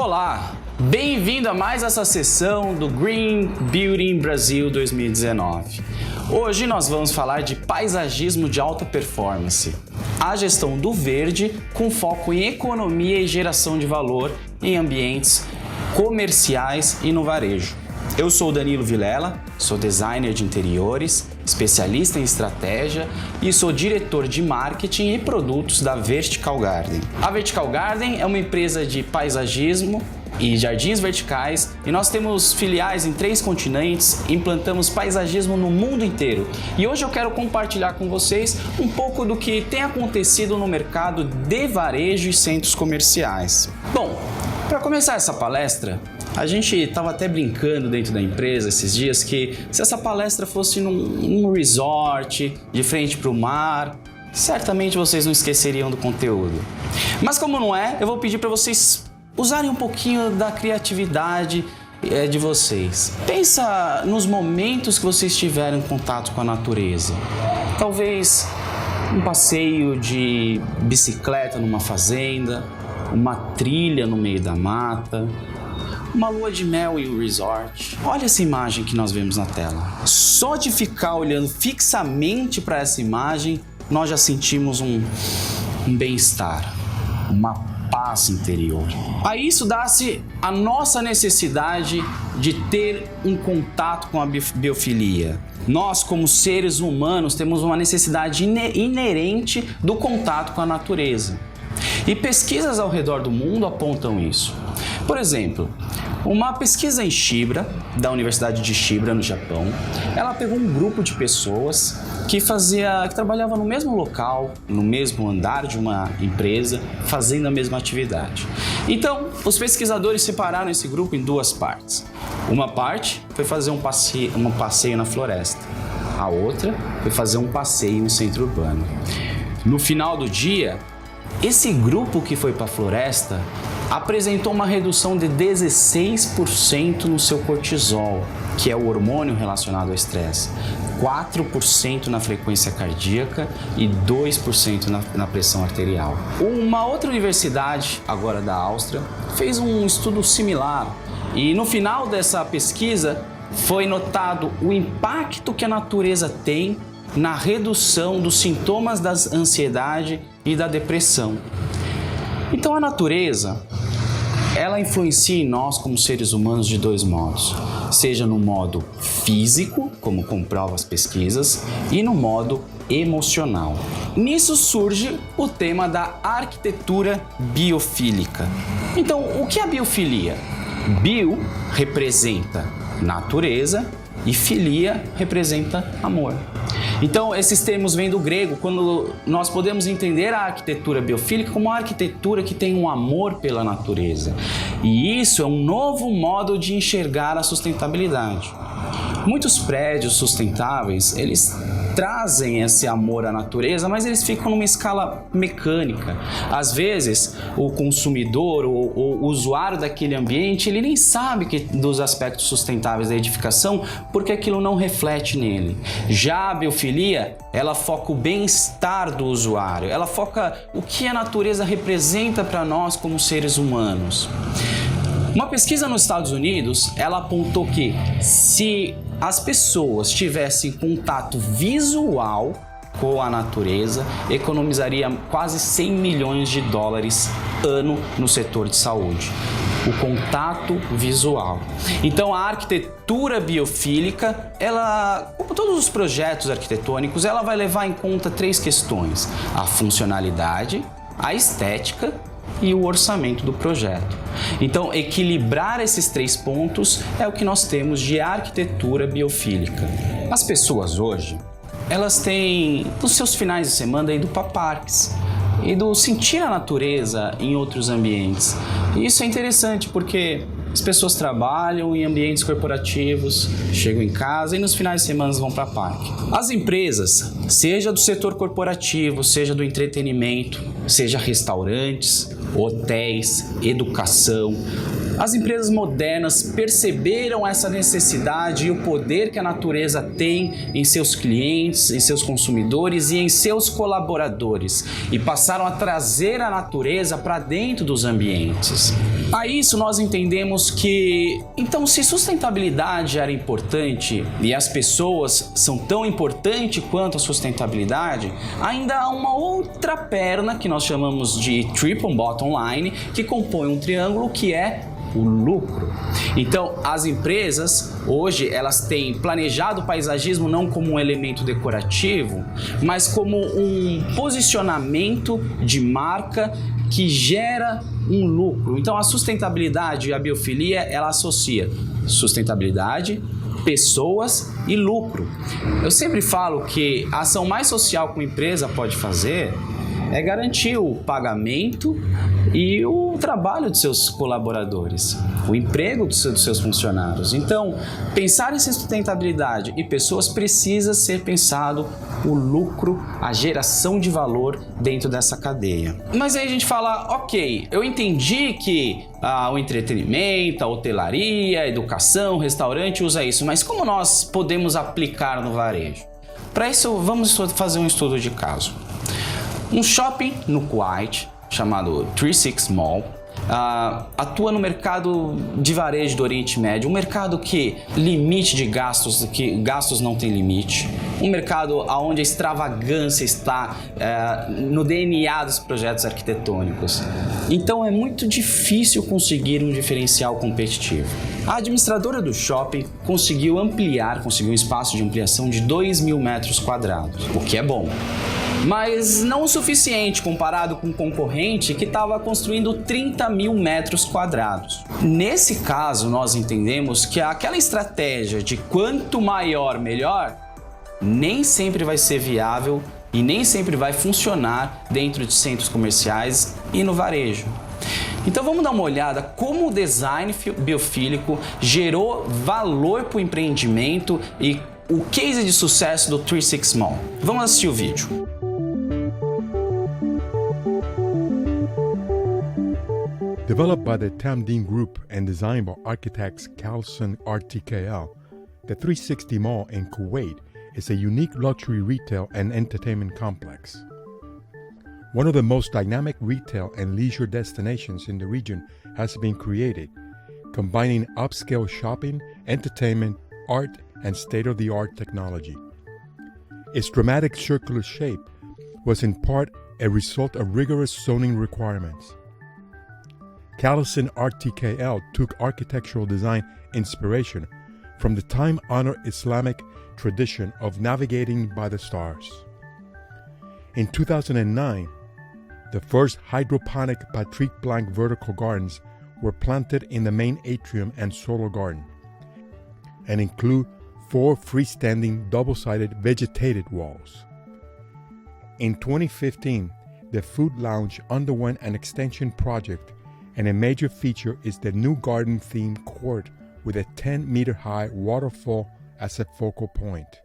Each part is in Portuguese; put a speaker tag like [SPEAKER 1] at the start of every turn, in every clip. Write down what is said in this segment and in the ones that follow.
[SPEAKER 1] Olá, bem-vindo a mais essa sessão do Green Building Brasil 2019. Hoje nós vamos falar de paisagismo de alta performance, a gestão do verde com foco em economia e geração de valor em ambientes comerciais e no varejo. Eu sou o Danilo Vilela, sou designer de interiores, especialista em estratégia e sou diretor de marketing e produtos da Vertical Garden. A Vertical Garden é uma empresa de paisagismo e jardins verticais e nós temos filiais em 3 continentes, implantamos paisagismo no mundo inteiro. E hoje eu quero compartilhar com vocês um pouco do que tem acontecido no mercado de varejo e centros comerciais. Bom, para começar essa palestra, a gente estava até brincando dentro da empresa esses dias que se essa palestra fosse num resort, de frente para o mar, certamente vocês não esqueceriam do conteúdo. Mas como não é, eu vou pedir para vocês usarem um pouquinho da criatividade de vocês. Pensa nos momentos que vocês tiveram em contato com a natureza. Talvez um passeio de bicicleta numa fazenda, uma trilha no meio da mata, uma lua de mel em um resort. Olha essa imagem que nós vemos na tela. Só de ficar olhando fixamente para essa imagem, nós já sentimos um bem-estar, uma paz interior. A isso dá-se a nossa necessidade de ter um contato com a biofilia. Nós, como seres humanos, temos uma necessidade inerente do contato com a natureza. E pesquisas ao redor do mundo apontam isso. Por exemplo, uma pesquisa em Shiba, da Universidade de Shiba, no Japão, ela pegou um grupo de pessoas que trabalhavam no mesmo local, no mesmo andar de uma empresa, fazendo a mesma atividade. Então, os pesquisadores separaram esse grupo em 2 partes. Uma parte foi fazer um passeio na floresta, a outra foi fazer um passeio no centro urbano. No final do dia, esse grupo que foi para a floresta apresentou uma redução de 16% no seu cortisol, que é o hormônio relacionado ao estresse, 4% na frequência cardíaca e 2% na pressão arterial. Uma outra universidade, agora da Áustria, fez um estudo similar e no final dessa pesquisa foi notado o impacto que a natureza tem na redução dos sintomas da ansiedade e da depressão. Então a natureza, ela influencia em nós como seres humanos de 2 modos, seja no modo físico, como comprovam as pesquisas, e no modo emocional. Nisso surge o tema da arquitetura biofílica. Então, o que é a biofilia? Bio representa natureza e filia representa amor. Então, esses termos vêm do grego, quando nós podemos entender a arquitetura biofílica como uma arquitetura que tem um amor pela natureza. E isso é um novo modo de enxergar a sustentabilidade. Muitos prédios sustentáveis, eles trazem esse amor à natureza, mas eles ficam numa escala mecânica. Às vezes, o consumidor ou o usuário daquele ambiente, ele nem sabe dos aspectos sustentáveis da edificação, porque aquilo não reflete nele. Já a biofilia, ela foca o bem-estar do usuário, ela foca o que a natureza representa para nós como seres humanos. Uma pesquisa nos Estados Unidos, ela apontou que se as pessoas tivessem contato visual com a natureza, economizaria quase 100 milhões de dólares ano no setor de saúde. O contato visual. Então a arquitetura biofílica, ela, como todos os projetos arquitetônicos, ela vai levar em conta 3 questões: a funcionalidade, a estética e o orçamento do projeto. Então, equilibrar esses 3 pontos é o que nós temos de arquitetura biofílica. As pessoas hoje, elas têm os seus finais de semana indo para parques e do sentir a natureza em outros ambientes. E isso é interessante porque as pessoas trabalham em ambientes corporativos, chegam em casa e nos finais de semana vão para parque. As empresas, seja do setor corporativo, seja do entretenimento, seja restaurantes, hotéis, educação, As empresas modernas perceberam essa necessidade e o poder que a natureza tem em seus clientes, em seus consumidores e em seus colaboradores e passaram a trazer a natureza para dentro dos ambientes. A isso nós entendemos que, então, se sustentabilidade era importante e as pessoas são tão importantes quanto a sustentabilidade, ainda há uma outra perna que nós chamamos de triple bottom line, que compõe um triângulo, que é o lucro. Então, as empresas hoje elas têm planejado o paisagismo não como um elemento decorativo, mas como um posicionamento de marca que gera um lucro. Então, a sustentabilidade e a biofilia, ela associa sustentabilidade, pessoas e lucro. Eu sempre falo que a ação mais social que uma empresa pode fazer é garantir o pagamento e o trabalho de seus colaboradores, o emprego dos seus funcionários. Então, pensar em sustentabilidade e pessoas precisa ser pensado o lucro, a geração de valor dentro dessa cadeia. Mas aí a gente fala, ok, eu entendi que o entretenimento, a hotelaria, a educação, o restaurante usa isso, mas como nós podemos aplicar no varejo? Para isso, vamos fazer um estudo de caso. Um shopping no Kuwait, chamado 36 Mall, atua no mercado de varejo do Oriente Médio, um mercado que limite de gastos, que gastos não tem limite, um mercado onde a extravagância está no DNA dos projetos arquitetônicos. Então é muito difícil conseguir um diferencial competitivo. A administradora do shopping conseguiu um espaço de ampliação de 2.000 metros quadrados, o que é bom. Mas não o suficiente comparado com um concorrente que estava construindo 30.000 metros quadrados. Nesse caso, nós entendemos que aquela estratégia de quanto maior, melhor, nem sempre vai ser viável e nem sempre vai funcionar dentro de centros comerciais e no varejo. Então vamos dar uma olhada como o design biofílico gerou valor para o empreendimento e o case de sucesso do 36 Mall. Vamos assistir o vídeo.
[SPEAKER 2] Developed by the Tamdeen Group and designed by architects Carlson RTKL, the 360 Mall in Kuwait is a unique luxury retail and entertainment complex. One of the most dynamic retail and leisure destinations in the region has been created, combining upscale shopping, entertainment, art, and state-of-the-art technology. Its dramatic circular shape was in part a result of rigorous zoning requirements. Carlson RTKL took architectural design inspiration from the time-honored Islamic tradition of navigating by the stars. In 2009, the first hydroponic Patrick Blanc vertical gardens were planted in the main atrium and solar garden, and include 4 freestanding double-sided vegetated walls. In 2015, the food lounge underwent an extension project, and a major feature is the new garden-themed court with a 10-meter-high waterfall as a focal point.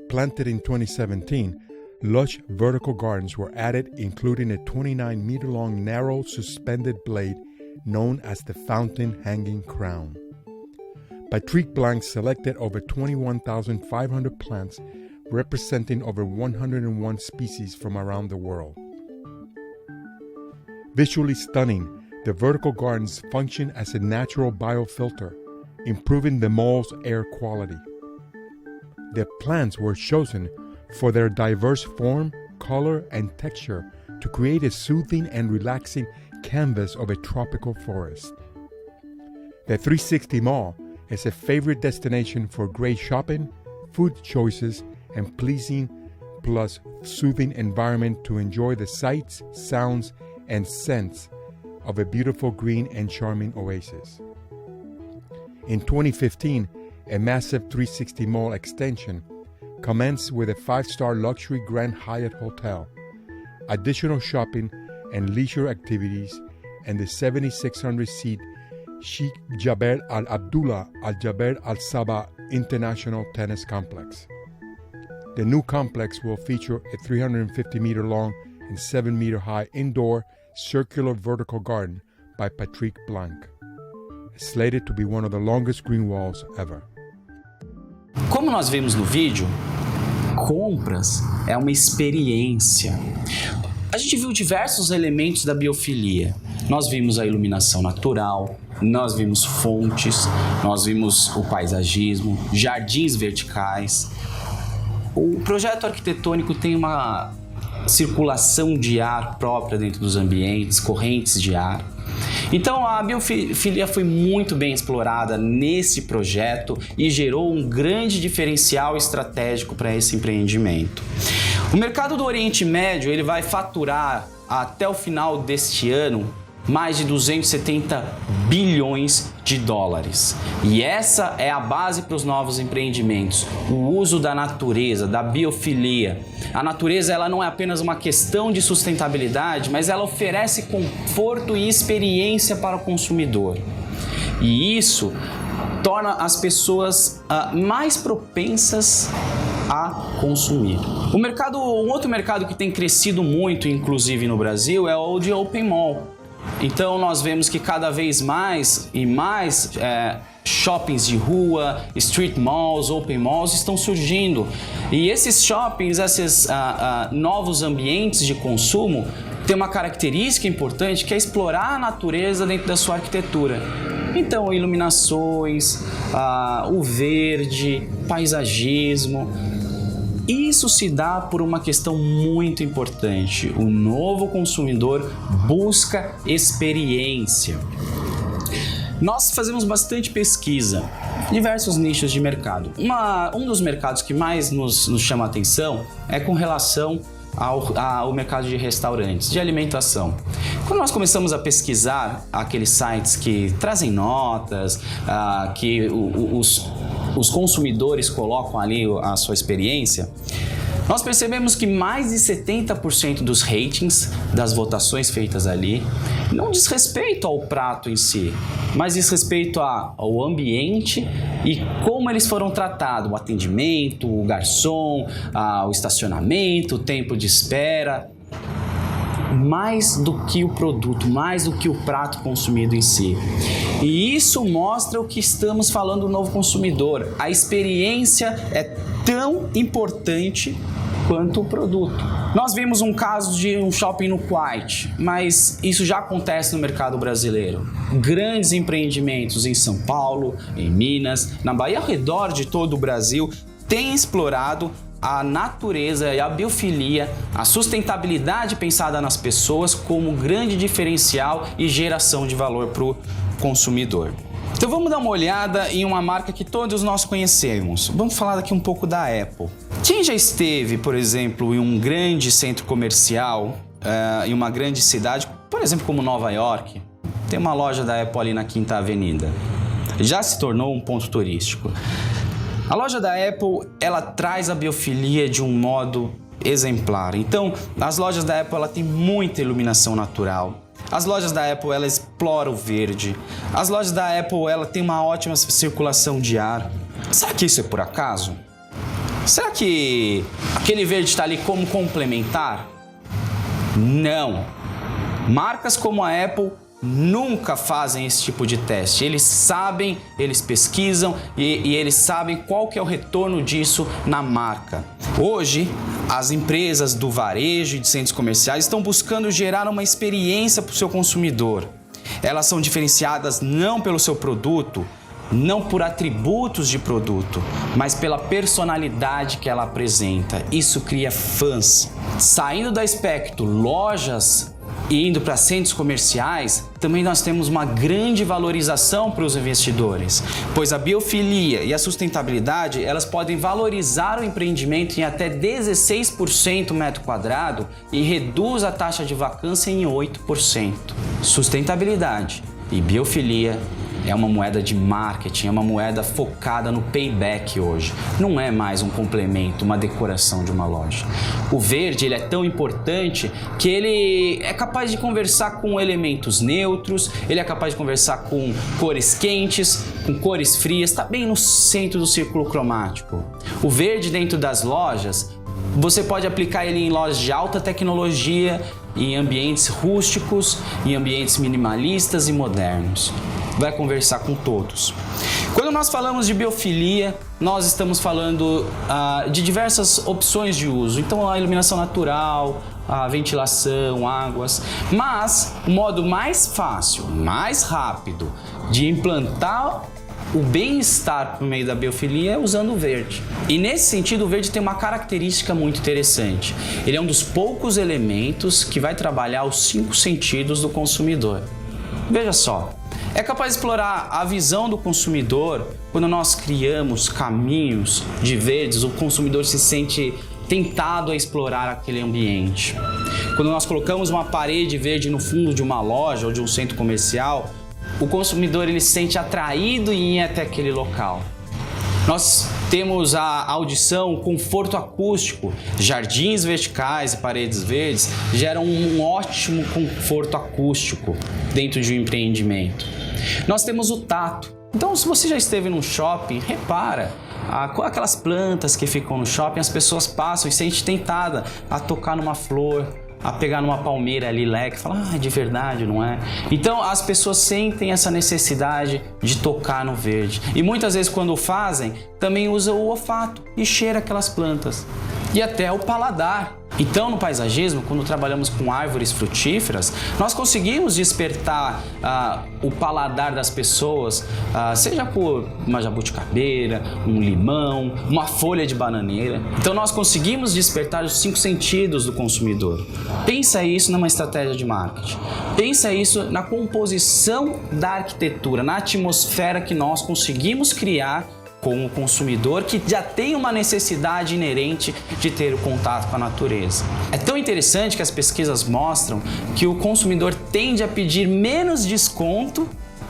[SPEAKER 2] Planted in 2017, lush vertical gardens were added, including a 29-meter-long narrow suspended blade known as the Fountain Hanging Crown. Patrick Blanc selected over 21,500 plants representing over 101 species from around the world. Visually stunning, the vertical gardens function as a natural biofilter, improving the mall's air quality. The plants were chosen for their diverse form, color, and texture to create a soothing and relaxing canvas of a tropical forest. The 360 Mall is a favorite destination for great shopping, food choices, and pleasing plus soothing environment to enjoy the sights, sounds, and scents of a beautiful green and charming oasis. In 2015, a massive 360 Mall extension commenced with a 5-star luxury Grand Hyatt hotel, additional shopping and leisure activities, and the 7,600-seat Sheikh Jaber Al Abdullah Al Jaber Al Sabah International Tennis Complex. The new complex will feature a 350-meter-long and 7-meter-high indoor circular vertical garden by Patrick Blanc. is slated to be one of the longest green walls ever.
[SPEAKER 1] Como nós vimos no vídeo, compras é uma experiência. A gente viu diversos elementos da biofilia. Nós vimos a iluminação natural, nós vimos fontes, nós vimos o paisagismo, jardins verticais. O projeto arquitetônico tem uma circulação de ar própria dentro dos ambientes, correntes de ar. Então a biofilia foi muito bem explorada nesse projeto e gerou um grande diferencial estratégico para esse empreendimento. O mercado do Oriente Médio ele vai faturar até o final deste ano mais de 270 bilhões de dólares. E essa é a base para os novos empreendimentos, o uso da natureza, da biofilia. A natureza ela não é apenas uma questão de sustentabilidade, mas ela oferece conforto e experiência para o consumidor. E isso torna as pessoas mais propensas a consumir. Um outro mercado que tem crescido muito, inclusive no Brasil, é o de Open Mall. Então nós vemos que cada vez mais e mais shoppings de rua, street malls, open malls estão surgindo. E esses shoppings, esses novos ambientes de consumo, têm uma característica importante que é explorar a natureza dentro da sua arquitetura. Então iluminações, o verde, paisagismo. Isso se dá por uma questão muito importante. O novo consumidor busca experiência. Nós fazemos bastante pesquisa, diversos nichos de mercado. Um dos mercados que mais nos chama a atenção é com relação ao mercado de restaurantes, de alimentação. Quando nós começamos a pesquisar aqueles sites que trazem notas, que os consumidores colocam ali a sua experiência, nós percebemos que mais de 70% dos ratings, das votações feitas ali, não diz respeito ao prato em si, mas diz respeito ao ambiente e como eles foram tratados, o atendimento, o garçom, o estacionamento, o tempo de espera, mais do que o produto, mais do que o prato consumido em si. E isso mostra o que estamos falando do novo consumidor. A experiência é tão importante quanto o produto. Nós vimos um caso de um shopping no Kuwait, mas isso já acontece no mercado brasileiro. Grandes empreendimentos em São Paulo, em Minas, na Bahia, ao redor de todo o Brasil, têm explorado a natureza e a biofilia, a sustentabilidade pensada nas pessoas como grande diferencial e geração de valor para o consumidor. Então vamos dar uma olhada em uma marca que todos nós conhecemos. Vamos falar daqui um pouco da Apple. Quem já esteve, por exemplo, em um grande centro comercial, em uma grande cidade, por exemplo, como Nova York, tem uma loja da Apple ali na Quinta Avenida. Já se tornou um ponto turístico. A loja da Apple, ela traz a biofilia de um modo exemplar. Então, as lojas da Apple, ela tem muita iluminação natural. As lojas da Apple, ela explora o verde. As lojas da Apple, ela tem uma ótima circulação de ar. Será que isso é por acaso? Será que aquele verde está ali como complementar? Não. Marcas como a Apple nunca fazem esse tipo de teste. Eles sabem, eles pesquisam e eles sabem qual que é o retorno disso na marca. Hoje, as empresas do varejo e de centros comerciais estão buscando gerar uma experiência para o seu consumidor. Elas são diferenciadas não pelo seu produto, não por atributos de produto, mas pela personalidade que ela apresenta. Isso cria fãs. Saindo do aspecto lojas e indo para centros comerciais, também nós temos uma grande valorização para os investidores, pois a biofilia e a sustentabilidade, elas podem valorizar o empreendimento em até 16% metro quadrado e reduz a taxa de vacância em 8%. Sustentabilidade e biofilia é uma moeda de marketing, é uma moeda focada no payback hoje. Não é mais um complemento, uma decoração de uma loja. O verde, ele é tão importante que ele é capaz de conversar com elementos neutros, ele é capaz de conversar com cores quentes, com cores frias, está bem no centro do círculo cromático. O verde dentro das lojas, você pode aplicar ele em lojas de alta tecnologia, em ambientes rústicos, em ambientes minimalistas e modernos. vai conversar com todos. Quando nós falamos de biofilia, nós estamos falando de diversas opções de uso. Então, a iluminação natural, a ventilação, águas. Mas o modo mais fácil, mais rápido de implantar o bem-estar por meio da biofilia é usando o verde. E nesse sentido, o verde tem uma característica muito interessante. Ele é um dos poucos elementos que vai trabalhar os 5 sentidos do consumidor. Veja só. É capaz de explorar a visão do consumidor. Quando nós criamos caminhos de verdes, o consumidor se sente tentado a explorar aquele ambiente. Quando nós colocamos uma parede verde no fundo de uma loja ou de um centro comercial, o consumidor ele se sente atraído em ir até aquele local. Nós temos a audição, o conforto acústico, jardins verticais e paredes verdes geram um ótimo conforto acústico dentro de um empreendimento. Nós temos o tato. Então, se você já esteve num shopping, repara, aquelas plantas que ficam no shopping, as pessoas passam e se sente tentada a tocar numa flor, a pegar numa palmeira lilac e falar, de verdade, não é? Então, as pessoas sentem essa necessidade de tocar no verde. E muitas vezes, quando o fazem, também usam o olfato e cheira aquelas plantas. E até o paladar. Então, no paisagismo, quando trabalhamos com árvores frutíferas, nós conseguimos despertar o paladar das pessoas, seja por uma jabuticabeira, um limão, uma folha de bananeira. Então, nós conseguimos despertar os 5 sentidos do consumidor. Pensa isso numa estratégia de marketing. Pensa isso na composição da arquitetura, na atmosfera que nós conseguimos criar com o consumidor que já tem uma necessidade inerente de ter o contato com a natureza. É tão interessante que as pesquisas mostram que o consumidor tende a pedir menos desconto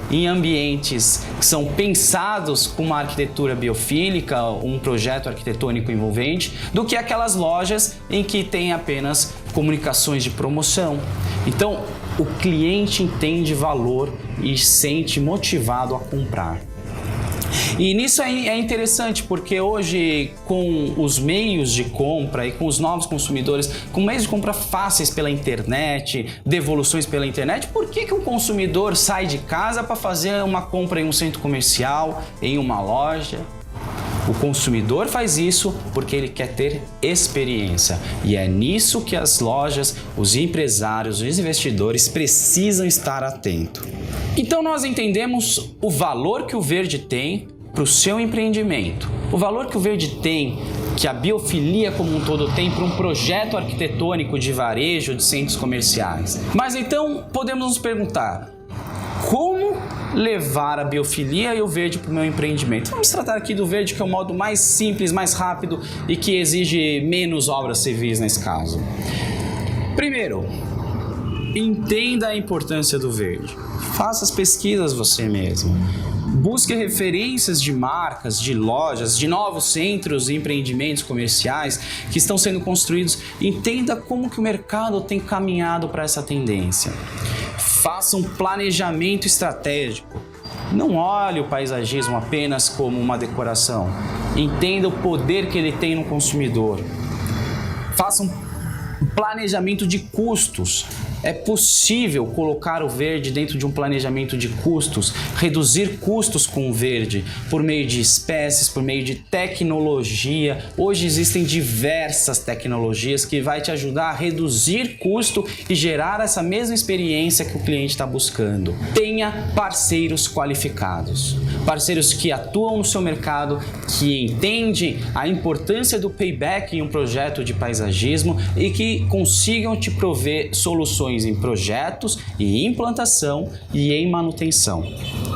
[SPEAKER 1] em ambientes que são pensados com uma arquitetura biofílica, um projeto arquitetônico envolvente, do que aquelas lojas em que tem apenas comunicações de promoção. Então, o cliente entende valor e se sente motivado a comprar. E nisso é interessante porque hoje, com os meios de compra e com os novos consumidores, com meios de compra fáceis pela internet, devoluções pela internet, por que o consumidor sai de casa para fazer uma compra em um centro comercial, em uma loja? O consumidor faz isso porque ele quer ter experiência. E é nisso que as lojas, os empresários, os investidores precisam estar atentos. Então nós entendemos o valor que o verde tem para o seu empreendimento, o valor que o verde tem, que a biofilia como um todo tem para um projeto arquitetônico de varejo de centros comerciais. Mas então podemos nos perguntar, como levar a biofilia e o verde para o meu empreendimento? Vamos tratar aqui do verde, que é o modo mais simples, mais rápido e que exige menos obras civis nesse caso. Primeiro, entenda a importância do verde. Faça as pesquisas você mesmo. Busque referências de marcas, de lojas, de novos centros e empreendimentos comerciais que estão sendo construídos. Entenda como que o mercado tem caminhado para essa tendência. Faça um planejamento estratégico. Não olhe o paisagismo apenas como uma decoração. Entenda o poder que ele tem no consumidor. Faça um planejamento de custos. É possível colocar o verde dentro de um planejamento de custos, reduzir custos com o verde por meio de espécies, por meio de tecnologia. Hoje existem diversas tecnologias que vai te ajudar a reduzir custo e gerar essa mesma experiência que o cliente está buscando. Tenha parceiros qualificados, parceiros que atuam no seu mercado, que entendem a importância do payback em um projeto de paisagismo e que consigam te prover soluções em projetos e implantação e em manutenção.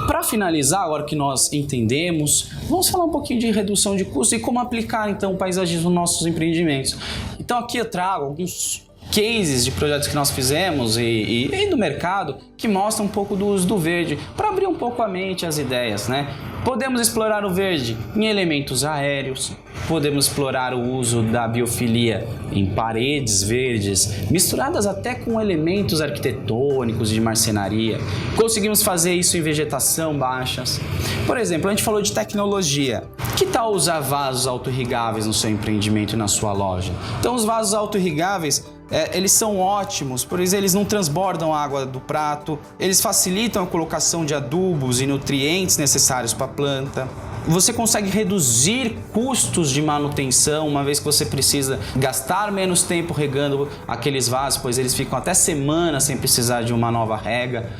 [SPEAKER 1] Para finalizar, agora que nós entendemos, vamos falar um pouquinho de redução de custos e como aplicar então o paisagismo nos nossos empreendimentos. Então aqui eu trago alguns cases de projetos que nós fizemos e do mercado que mostram um pouco do uso do verde, para abrir um pouco a mente, as ideias, né? Podemos explorar o verde em elementos aéreos, podemos explorar o uso da biofilia em paredes verdes, misturadas até com elementos arquitetônicos de marcenaria. Conseguimos fazer isso em vegetação baixas. Por exemplo, a gente falou de tecnologia. Que tal usar vasos autorregáveis no seu empreendimento e na sua loja? Então, os vasos autorregáveis eles são ótimos, por isso eles não transbordam a água do prato, eles facilitam a colocação de adubos e nutrientes necessários para a planta. Você consegue reduzir custos de manutenção, uma vez que você precisa gastar menos tempo regando aqueles vasos, pois eles ficam até semanas sem precisar de uma nova rega.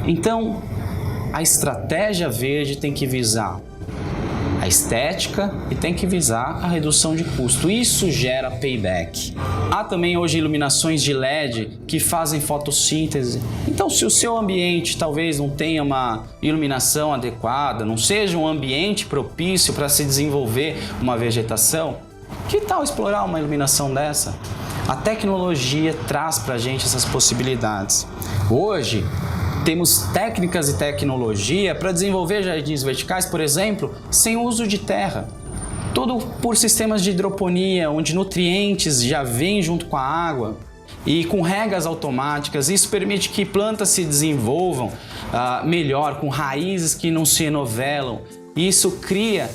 [SPEAKER 1] Então, a estratégia verde tem que visar a estética e tem que visar a redução de custo. Isso gera payback. Há também hoje iluminações de LED que fazem fotossíntese. Então, se o seu ambiente talvez não tenha uma iluminação adequada, não seja um ambiente propício para se desenvolver uma vegetação, que tal explorar uma iluminação dessa? A tecnologia traz para a gente essas possibilidades. Hoje, temos técnicas e tecnologia para desenvolver jardins verticais, por exemplo, sem uso de terra. Tudo por sistemas de hidroponia, onde nutrientes já vêm junto com a água e com regas automáticas. Isso permite que plantas se desenvolvam melhor, com raízes que não se enovelam. Isso cria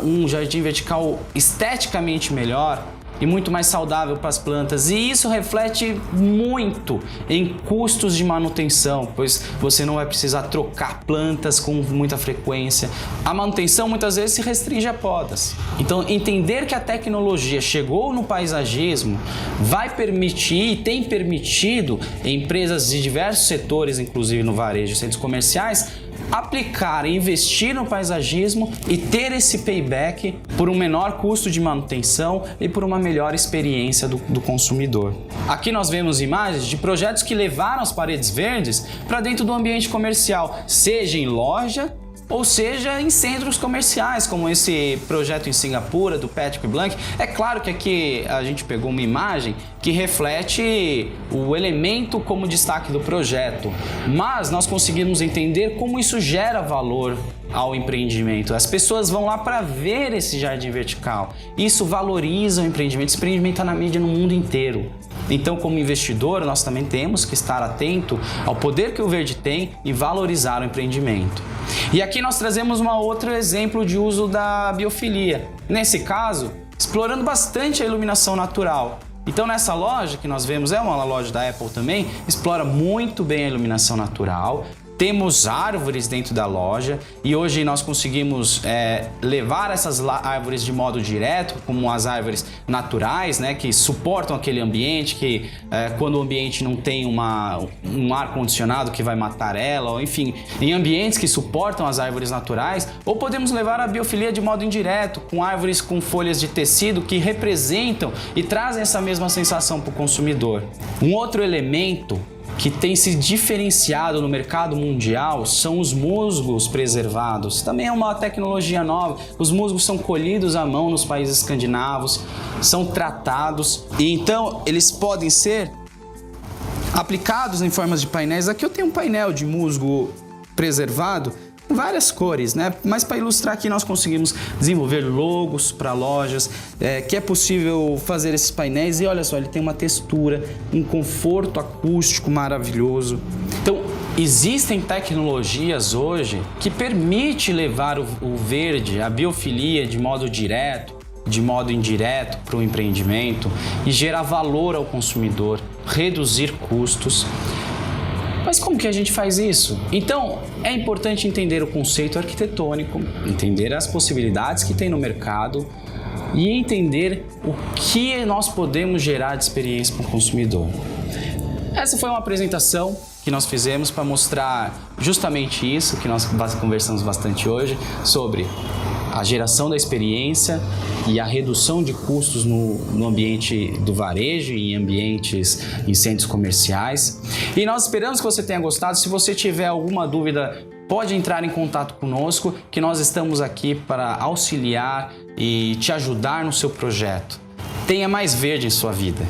[SPEAKER 1] um jardim vertical esteticamente melhor e muito mais saudável para as plantas, e isso reflete muito em custos de manutenção, pois você não vai precisar trocar plantas com muita frequência. A manutenção muitas vezes se restringe a podas. Então, entender que a tecnologia chegou no paisagismo vai permitir e tem permitido empresas de diversos setores, inclusive no varejo, centros comerciais, aplicar e investir no paisagismo e ter esse payback por um menor custo de manutenção e por uma melhor experiência do consumidor. Aqui nós vemos imagens de projetos que levaram as paredes verdes para dentro do ambiente comercial, seja em loja ou seja em centros comerciais, como esse projeto em Singapura do Patrick Blank. É claro que aqui a gente pegou uma imagem que reflete o elemento como destaque do projeto, mas nós conseguimos entender como isso gera valor ao empreendimento. As pessoas vão lá para ver esse jardim vertical. Isso valoriza o empreendimento. Esse empreendimento está na mídia no mundo inteiro. Então, como investidor, nós também temos que estar atento ao poder que o verde tem e valorizar o empreendimento. E aqui nós trazemos um outro exemplo de uso da biofilia. Nesse caso, explorando bastante a iluminação natural. Então, nessa loja que nós vemos, é uma loja da Apple também, explora muito bem a iluminação natural. Temos árvores dentro da loja e hoje nós conseguimos levar essas árvores de modo direto, como as árvores naturais, né, que suportam aquele ambiente, que quando o ambiente não tem um ar-condicionado que vai matar ela, ou enfim, em ambientes que suportam as árvores naturais, ou podemos levar a biofilia de modo indireto, com árvores com folhas de tecido que representam e trazem essa mesma sensação para o consumidor. Um outro elemento que tem se diferenciado no mercado mundial são os musgos preservados. Também é uma tecnologia nova. Os musgos são colhidos à mão nos países escandinavos, são tratados e então eles podem ser aplicados em formas de painéis. Aqui eu tenho um painel de musgo preservado, várias cores, né? Mas para ilustrar aqui nós conseguimos desenvolver logos para lojas, que é possível fazer esses painéis e olha só, ele tem uma textura, um conforto acústico maravilhoso. Então, existem tecnologias hoje que permitem levar o verde, a biofilia de modo direto, de modo indireto para o empreendimento e gerar valor ao consumidor, reduzir custos. Mas como que a gente faz isso? Então, é importante entender o conceito arquitetônico, entender as possibilidades que tem no mercado e entender o que nós podemos gerar de experiência para o consumidor. Essa foi uma apresentação que nós fizemos para mostrar justamente isso, que nós conversamos bastante hoje, sobre a geração da experiência e a redução de custos no ambiente do varejo e em centros comerciais. E nós esperamos que você tenha gostado. Se você tiver alguma dúvida, pode entrar em contato conosco, que nós estamos aqui para auxiliar e te ajudar no seu projeto. Tenha mais verde em sua vida.